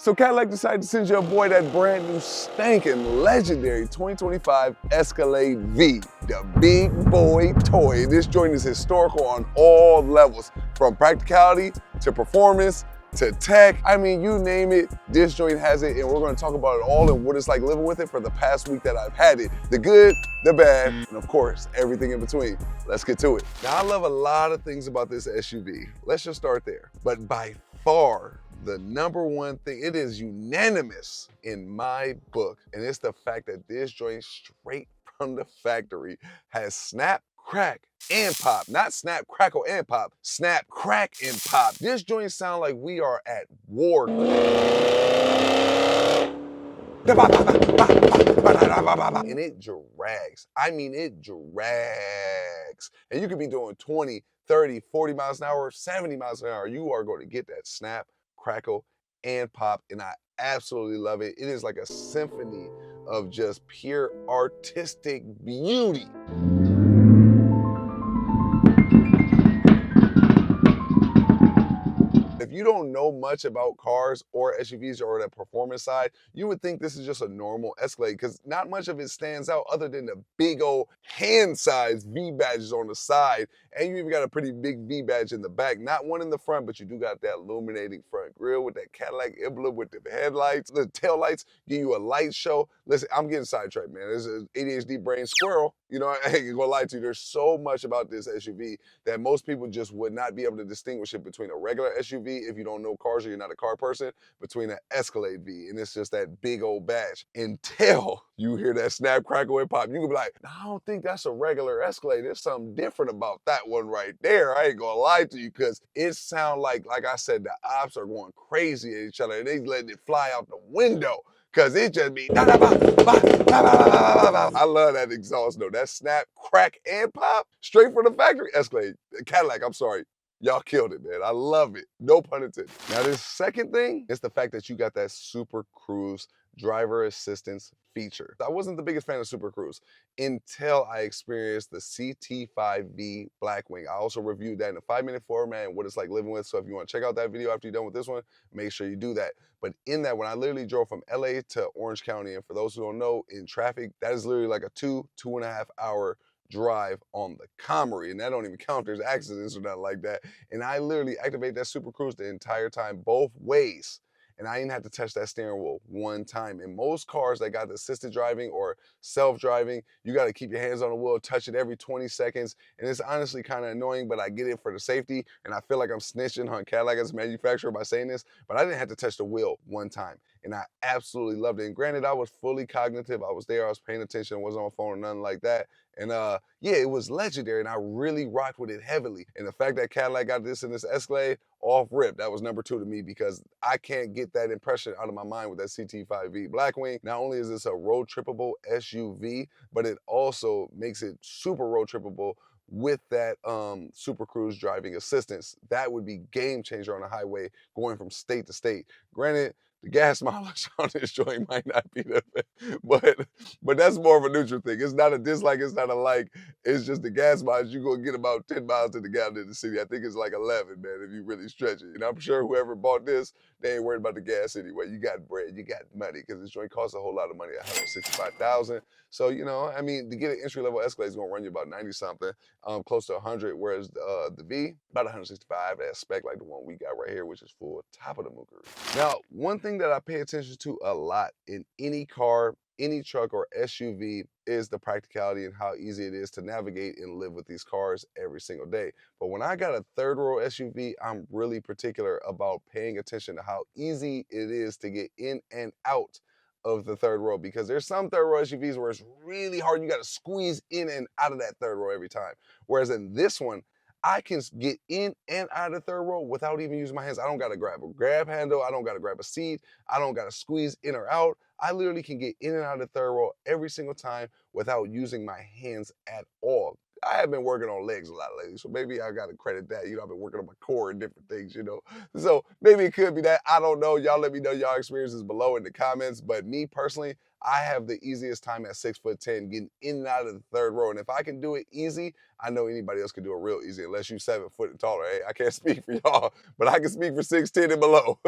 So Cadillac decided to send your boy that brand new stankin' legendary 2025 Escalade V, the big boy toy. This joint is historical on all levels, from practicality to performance to tech. I mean, you name it, this joint has it, and we're gonna talk about it all and what it's like living with it for the past week that I've had it. The good, the bad, and of course, everything in between. Let's get to it. Now, I love a lot of things about this SUV. Let's just start there. But by far, the number one thing, it is unanimous in my book, and it's the fact that this joint straight from the factory has snap, crack, and pop. Not snap, crackle, and pop. Snap, crack, and pop. This joint sound like we are at war. And it drags. I mean, it drags. And you could be doing 20, 30, 40 miles an hour, 70 miles an hour. You are going to get that snap, crackle, and pop, and I absolutely love it. It is like a symphony of just pure artistic beauty. If you don't know much about cars or SUVs or the performance side, you would think this is just a normal Escalade because not much of it stands out other than the big old hand-sized V badges on the side. And you even got a pretty big V badge in the back. Not one in the front, but you do got that illuminating front grille with that Cadillac emblem with the headlights. The tail lights give you a light show. Listen, I'm getting sidetracked, man. There's an ADHD brain squirrel. You know, I ain't gonna lie to you. There's so much about this SUV that most people just would not be able to distinguish it between a regular SUV if you don't know cars or you're not a car person, between an Escalade V, and it's just that big old badge. Until you hear that snap, crackle, and pop, you can be like, I don't think that's a regular Escalade. There's something different about that one right there. I ain't gonna lie to you, because it sound like I said, the ops are going crazy at each other, and they letting it fly out the window. Cause it just be da da ba ba ba ba. I love that exhaust note. That snap, crack, and pop straight from the factory. Escalade, Cadillac, I'm sorry. Y'all killed it, man. I love it. No pun intended. Now, this second thing is the fact that you got that Super Cruise driver assistance feature. I wasn't the biggest fan of Super Cruise until I experienced the CT5V Blackwing. I also reviewed that in a 5-minute format and what it's like living with. So if you want to check out that video after you're done with this one, make sure you do that. But in that, when I literally drove from LA to Orange County, and for those who don't know, in traffic, that is literally like a 2.5 hour drive on the Camry, and that don't even count there's accidents or nothing like that. And I literally activate that Super Cruise the entire time, both ways. And I didn't have to touch that steering wheel one time. In most cars that got assisted driving or self-driving, you got to keep your hands on the wheel, touch it every 20 seconds. And it's honestly kind of annoying, but I get it for the safety. And I feel like I'm snitching on Cadillac as a manufacturer by saying this, but I didn't have to touch the wheel one time. And I absolutely loved it. And granted, I was fully cognitive. I was there, I was paying attention, wasn't on my phone or nothing like that. And yeah, it was legendary, and I really rocked with it heavily. And the fact that Cadillac got this in this Escalade, off rip, that was number 2 to me, because I can't get that impression out of my mind with that CT5V Blackwing. Not only is this a road trippable SUV, but it also makes it super road trippable with that Super Cruise driving assistance. That would be game changer on the highway going from state to state. Granted, the gas mileage on this joint might not be the best, but that's more of a neutral thing. It's not a dislike, it's not a like. It's just the gas mileage. You're gonna get about 10 miles to the gallon in the city. I think it's like 11, man, if you really stretch it. And I'm sure whoever bought this, they ain't worried about the gas anyway. You got bread, you got money, because this joint costs a whole lot of money, $165,000. So, you know, I mean, to get an entry-level Escalade is gonna run you about 90-something, close to 100, whereas the V, about 165, that spec like the one we got right here, which is full top of the mookery. Now, one thing that I pay attention to a lot in any car, any truck or SUV is the practicality and how easy it is to navigate and live with these cars every single day. But when I got a third row SUV, I'm really particular about paying attention to how easy it is to get in and out of the third row, because there's some third row SUVs where it's really hard. You got to squeeze in and out of that third row every time. Whereas in this one, I can get in and out of the third row without even using my hands. I don't got to grab a grab handle. I don't got to grab a seat. I don't got to squeeze in or out. I literally can get in and out of the third row every single time without using my hands at all. I have been working on legs a lot lately, so maybe I gotta credit that. I've been working on my core and different things. So maybe it could be that. I don't know. Y'all let me know y'all experiences below in the comments. But me personally, I have the easiest time at 6'10" getting in and out of the third row. And if I can do it easy, I know anybody else can do it real easy, unless you 7 foot and taller. Hey, I can't speak for y'all, but I can speak for 6'10" and below.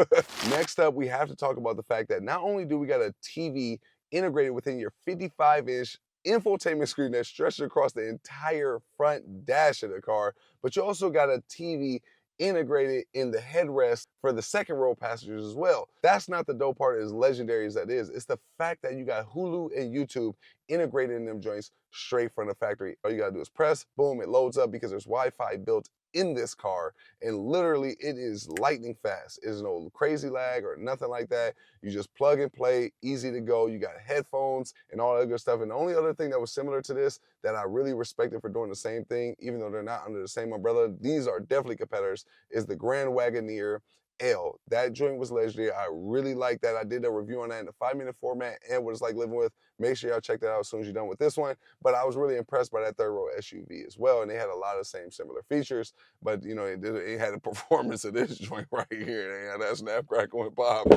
Next up, we have to talk about the fact that not only do we got a TV integrated within your 55-inch infotainment screen that stretches across the entire front dash of the car, but you also got a TV integrated in the headrest for the second row passengers as well. That's not the dope part, as legendary as that is. It's the fact that you got Hulu and YouTube integrated in them joints straight from the factory. All you gotta do is press, boom, it loads up because there's Wi-Fi built in this car, and literally it is lightning fast. There's no crazy lag or nothing like that. You just plug and play, easy to go. You got headphones and all that good stuff. And the only other thing that was similar to this that I really respected for doing the same thing, even though they're not under the same umbrella, these are definitely competitors, is the Grand Wagoneer L. That joint was legendary. I really like that. I did a review on that in the 5-minute format and what it's like living with. Make sure y'all check that out as soon as you're done with this one. But I was really impressed by that third row SUV as well. And they had a lot of same similar features, but it had a performance of this joint right here. They had that snapcrackle and pop.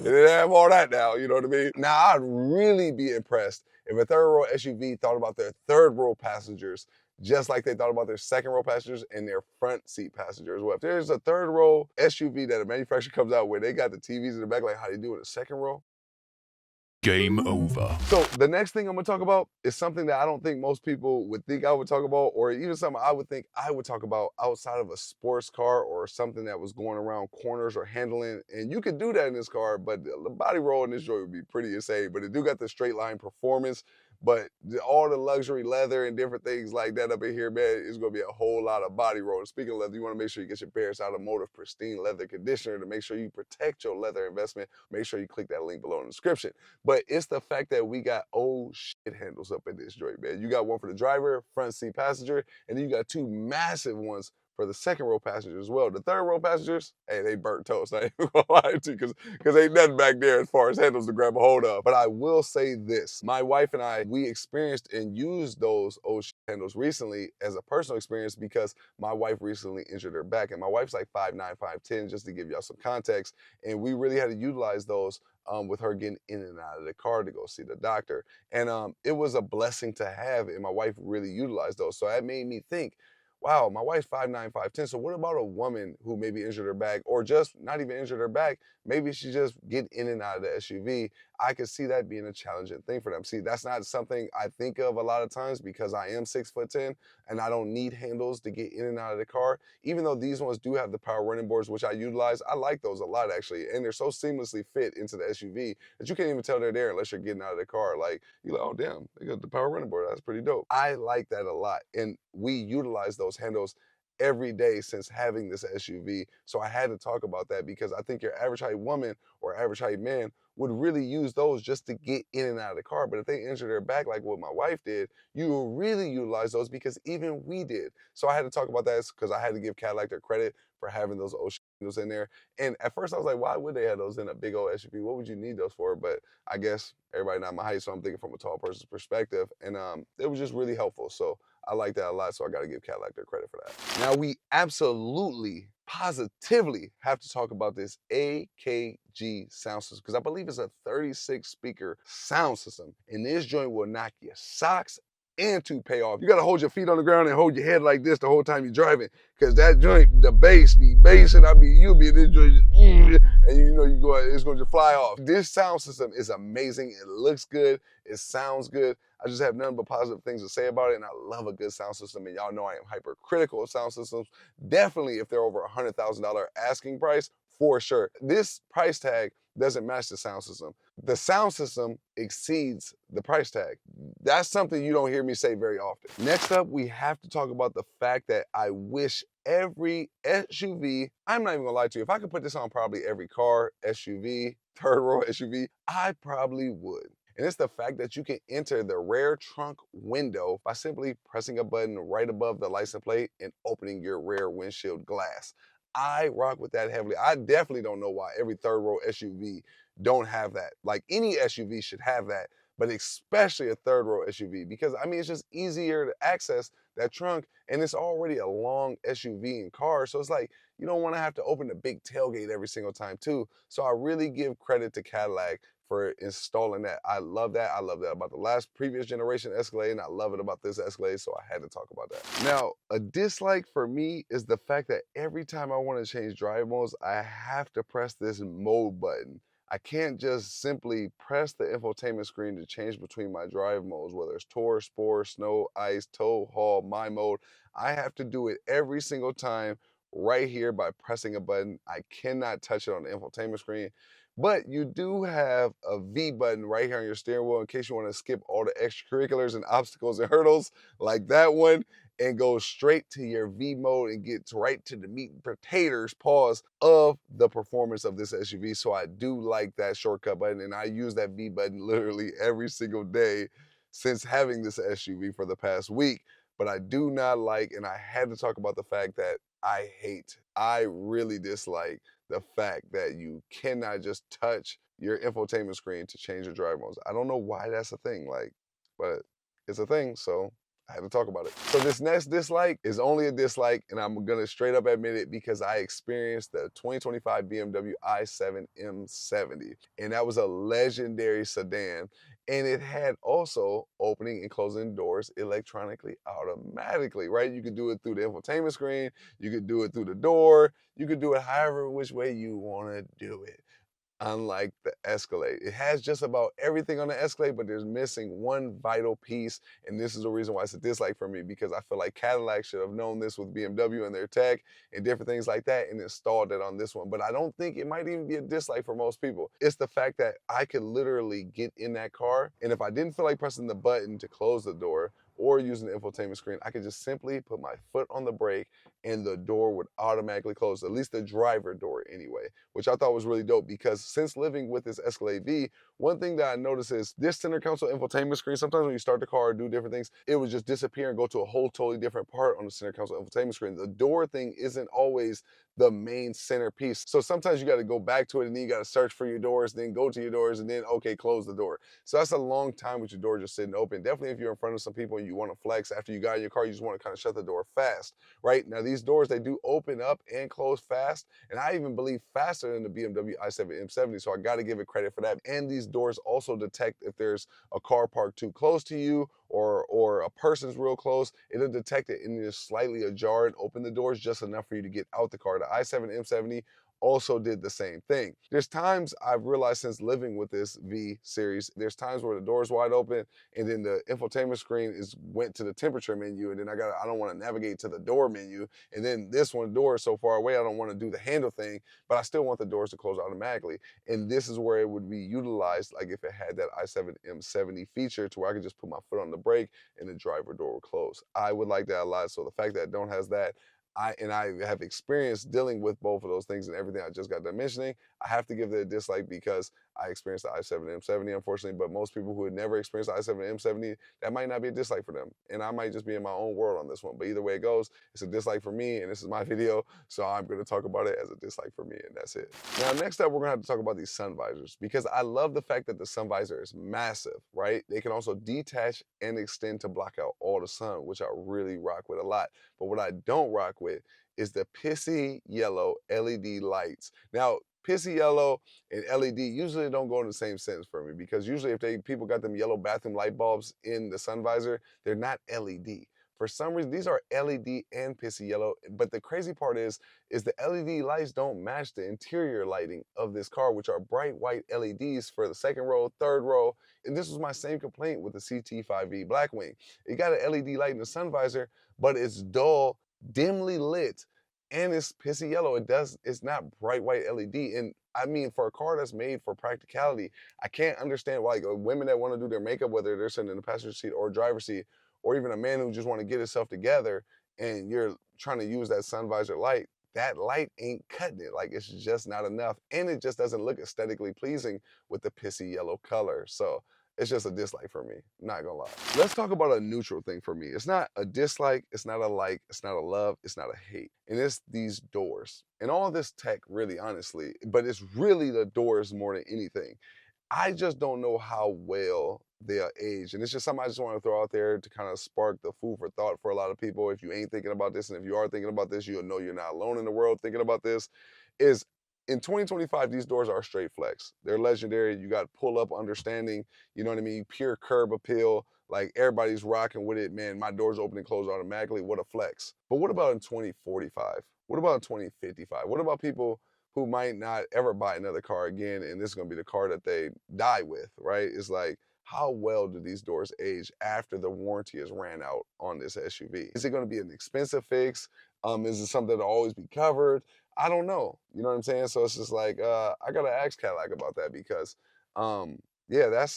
It didn't have all that now, you know what I mean? Now, I'd really be impressed if a third row SUV thought about their third row passengers just like they thought about their second row passengers and their front seat passengers. Well, if there's a third row SUV that a manufacturer comes out with, they got the TVs in the back like how they do in the second row. Game over. So the next thing I'm gonna talk about is something that I don't think most people would think I would talk about, or even something I would think I would talk about outside of a sports car or something that was going around corners or handling. And you could do that in this car, but the body roll in this joint would be pretty insane. But it do got the straight line performance, but all the luxury leather and different things like that up in here, man, is gonna be a whole lot of body roll. Speaking of leather, you wanna make sure you get your Barrett's Automotive pristine leather conditioner to make sure you protect your leather investment. Make sure you click that link below in the description. But it's the fact that we got old shit handles up in this joint, man. You got one for the driver, front seat passenger, and then you got two massive ones for the second row passengers as well. The third row passengers, hey, they burnt toast. I ain't gonna lie to you, because ain't nothing back there as far as handles to grab a hold of. But I will say this, my wife and I, we experienced and used those old shit handles recently as a personal experience because my wife recently injured her back. And my wife's like 5'9", 5'10", just to give y'all some context. And we really had to utilize those with her getting in and out of the car to go see the doctor. And it was a blessing to have, and my wife really utilized those. So that made me think, wow, my wife's 5'9", 5'10", so what about a woman who maybe injured her back, or just not even injured her back, maybe she just get in and out of the SUV? I could see that being a challenging thing for them. See, that's not something I think of a lot of times because I am 6'10", and I don't need handles to get in and out of the car. Even though these ones do have the power running boards, which I utilize, I like those a lot actually, and they're so seamlessly fit into the SUV that you can't even tell they're there unless you're getting out of the car. Like, you're like, oh damn, they got the power running board, that's pretty dope. I like that a lot, and we utilize those handles every day since having this SUV. So I had to talk about that because I think your average height woman or average height man would really use those just to get in and out of the car. But if they injure their back like what my wife did, you will really utilize those because even we did. So I had to talk about that because I had to give Cadillac their credit for having those old windows in there. And at first I was like, why would they have those in a big old SUV? What would you need those for? But I guess everybody not my height, so I'm thinking from a tall person's perspective. And it was just really helpful. So I like that a lot, so I gotta give Cadillac their credit for that. Now we absolutely, positively have to talk about this AKG sound system because I believe it's a 36 speaker sound system. And this joint will knock your socks and toupee off. You gotta hold your feet on the ground and hold your head like this the whole time you're driving because that joint, the bass be bassing. You'll be in this joint just, and it's gonna just fly off. This sound system is amazing. It looks good. It sounds good. I just have nothing but positive things to say about it, and I love a good sound system, and y'all know I am hypercritical of sound systems. Definitely if they're over $100,000 asking price, for sure. This price tag doesn't match the sound system. The sound system exceeds the price tag. That's something you don't hear me say very often. Next up, we have to talk about the fact that I wish every SUV, I'm not even gonna lie to you, if I could put this on probably every car, SUV, third row SUV, I probably would. And it's the fact that you can enter the rear trunk window by simply pressing a button right above the license plate and opening your rear windshield glass. I rock with that heavily. I definitely don't know why every third row SUV don't have that. Like any SUV should have that, but especially a third row SUV because I mean, it's just easier to access that trunk and it's already a long SUV and car. So it's like, you don't want to have to open the big tailgate every single time too. So I really give credit to Cadillac for installing that. I love that. I love that about the last previous generation Escalade, and I love it about this Escalade, so I had to talk about that. Now, a dislike for me is the fact that every time I want to change drive modes, I have to press this mode button. I can't just simply press the infotainment screen to change between my drive modes, whether it's Tour, Sport, Snow, Ice, Tow, Haul, My Mode. I have to do it every single time right here by pressing a button. I cannot touch it on the infotainment screen. But you do have a V button right here on your steering wheel in case you want to skip all the extracurriculars and obstacles and hurdles like that one and go straight to your V mode and get right to the meat and potatoes, pause, of the performance of this SUV. So I do like that shortcut button and I use that V button literally every single day since having this SUV for the past week. But I do not like, and I had to talk about the fact that I really dislike the fact that you cannot just touch your infotainment screen to change your drive modes. I don't know why that's a thing, like, but it's a thing, so I had to talk about it. So this next dislike is only a dislike, and I'm gonna straight up admit it because I experienced the 2025 BMW i7 M70, and that was a legendary sedan. And it had also opening and closing doors electronically, automatically, right? You could do it through the infotainment screen, you could do it through the door, you could do it however which way you wanna do it. Unlike the Escalade, it has just about everything on the Escalade, but there's missing one vital piece, and this is the reason why it's a dislike for me, because I feel like Cadillac should have known this with BMW and their tech and different things like that and installed it on this one. But I don't think it might even be a dislike for most people. It's the fact that I could literally get in that car, and if I didn't feel like pressing the button to close the door or using the infotainment screen, I could just simply put my foot on the brake and the door would automatically close, at least the driver door anyway, which I thought was really dope because since living with this Escalade V, one thing that I noticed is this center console infotainment screen, sometimes when you start the car or do different things, it would just disappear and go to a whole totally different part on the center console infotainment screen. The door thing isn't always the main centerpiece. So sometimes you got to go back to it and then you got to search for your doors, then go to your doors and then, okay, close the door. So that's a long time with your door just sitting open. Definitely if you're in front of some people and you want to flex after you got in your car, you just want to kind of shut the door fast, right? Now these doors, they do open up and close fast. And I even believe faster than the BMW i7 M70. So I got to give it credit for that. And these doors also detect if there's a car parked too close to you or a person's real close. It'll detect it and just slightly ajar and open the doors just enough for you to get out the car. The i7 M70 also did the same thing. There's times I've realized since living with this V series, there's times where the door's wide open and then the infotainment screen went to the temperature menu and then I don't want to navigate to the door menu. And then this one door is so far away, I don't want to do the handle thing, but I still want the doors to close automatically. And this is where it would be utilized, like if it had that i7 M70 feature to where I could just put my foot on the brake and the driver door would close. I would like that a lot. So the fact that it don't has that, I have experience dealing with both of those things and everything I just got done mentioning. I have to give it a dislike because I experienced the i7 M70, unfortunately, but most people who had never experienced the i7 M70, that might not be a dislike for them. And I might just be in my own world on this one. But either way it goes, it's a dislike for me, and this is my video, so I'm gonna talk about it as a dislike for me, and that's it. Now, next up, we're gonna have to talk about these sun visors because I love the fact that the sun visor is massive, right? They can also detach and extend to block out all the sun, which I really rock with a lot. But what I don't rock with is the pissy yellow LED lights. Now, pissy yellow and LED usually don't go in the same sentence for me because usually if people got them yellow bathroom light bulbs in the sun visor, they're not LED. For some reason, these are LED and pissy yellow, but the crazy part is the LED lights don't match the interior lighting of this car, which are bright white LEDs for the second row, third row, and this was my same complaint with the CT5V Blackwing. It got an LED light in the sun visor, but it's dull, dimly lit, and it's pissy yellow. It's not bright white LED. And I mean, for a car that's made for practicality, I can't understand why like, women that want to do their makeup, whether they're sitting in the passenger seat or driver's seat, or even a man who just want to get himself together, and you're trying to use that sun visor light, that light ain't cutting it. Like it's just not enough. And it just doesn't look aesthetically pleasing with the pissy yellow color. So it's just a dislike for me, not gonna lie. Let's talk about a neutral thing for me. It's not a dislike, it's not a like, it's not a love, it's not a hate. And it's these doors. And all this tech, really, honestly, but it's really the doors more than anything. I just don't know how well they'll age. And it's just something I just want to throw out there to kind of spark the food for thought for a lot of people. If you ain't thinking about this, and if you are thinking about this, you'll know you're not alone in the world thinking about this. Is in 2025, these doors are straight flex. They're legendary. You got pull up understanding, you know what I mean? Pure curb appeal. Like everybody's rocking with it. Man, my doors open and close automatically. What a flex. But what about in 2045? What about in 2055? What about people who might not ever buy another car again, and this is gonna be the car that they die with, right? It's like, how well do these doors age after the warranty is ran out on this SUV? Is it gonna be an expensive fix? Is it something that'll always be covered? I don't know. You know what I'm saying? So it's just like, I gotta ask Cadillac about that because, yeah, that's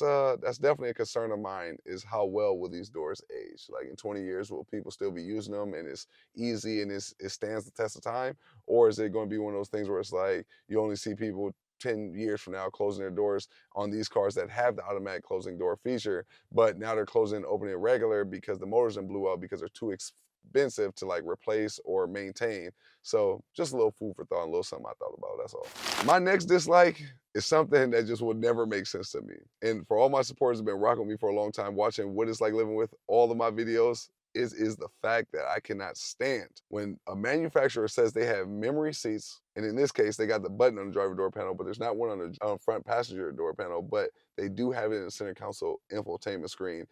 definitely a concern of mine. Is how well will these doors age? Like in 20 years, will people still be using them and it's easy and it stands the test of time? Or is it going to be one of those things where it's like you only see people 10 years from now closing their doors on these cars that have the automatic closing door feature, but now they're closing and opening it regular because the motors done blew out because they're too expensive to like replace or maintain. So just a little food for thought, a little something I thought about, that's all. My next dislike is something that just would never make sense to me. And for all my supporters who've been rocking with me for a long time, watching what it's like living with all of my videos, is the fact that I cannot stand when a manufacturer says they have memory seats, and in this case, they got the button on the driver door panel, but there's not one on the front passenger door panel, but they do have it in the center console infotainment screen.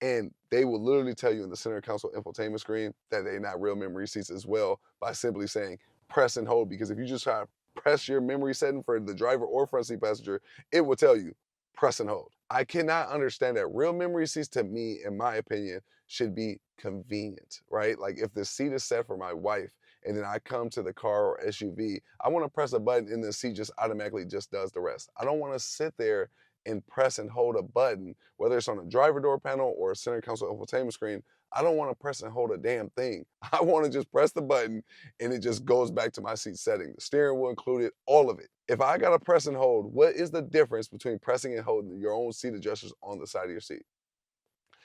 And they will literally tell you in the center console infotainment screen that they're not real memory seats as well by simply saying press and hold. Because if you just try to press your memory setting for the driver or front seat passenger, it will tell you press and hold. I cannot understand that. Real memory seats, to me, in my opinion, should be convenient, right? Like if the seat is set for my wife and then I come to the car or SUV, I want to press a button and the seat just automatically just does the rest. I don't want to sit there and press and hold a button, whether it's on a driver door panel or a center console infotainment screen. I don't want to press and hold a damn thing. I want to just press the button and it just goes back to my seat setting. The steering wheel included, all of it. If I got to press and hold, what is the difference between pressing and holding your own seat adjusters on the side of your seat?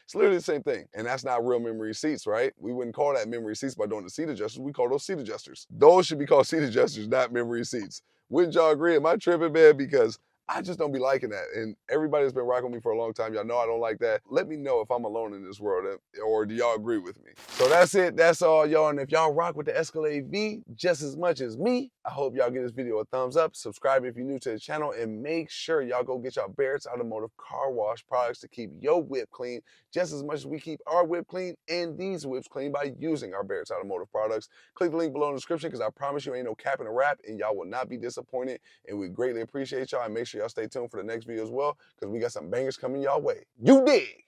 It's literally the same thing. And that's not real memory seats, right? We wouldn't call that memory seats by doing the seat adjusters. We call those seat adjusters. Those should be called seat adjusters, not memory seats. Wouldn't y'all agree? Am I tripping, man? Because I just don't be liking that. And everybody that's been rocking with me for a long time, y'all know I don't like that. Let me know if I'm alone in this world, or do y'all agree with me? So that's it. That's all, y'all. And if y'all rock with the Escalade V just as much as me, I hope y'all give this video a thumbs up. Subscribe if you're new to the channel, and make sure y'all go get y'all Barrett's Automotive car wash products to keep your whip clean just as much as we keep our whip clean and these whips clean by using our Barrett's Automotive products. Click the link below in the description because I promise you ain't no cap in the wrap and y'all will not be disappointed. And we greatly appreciate y'all, and make sure y'all stay tuned for the next video as well because we got some bangers coming y'all way. You dig?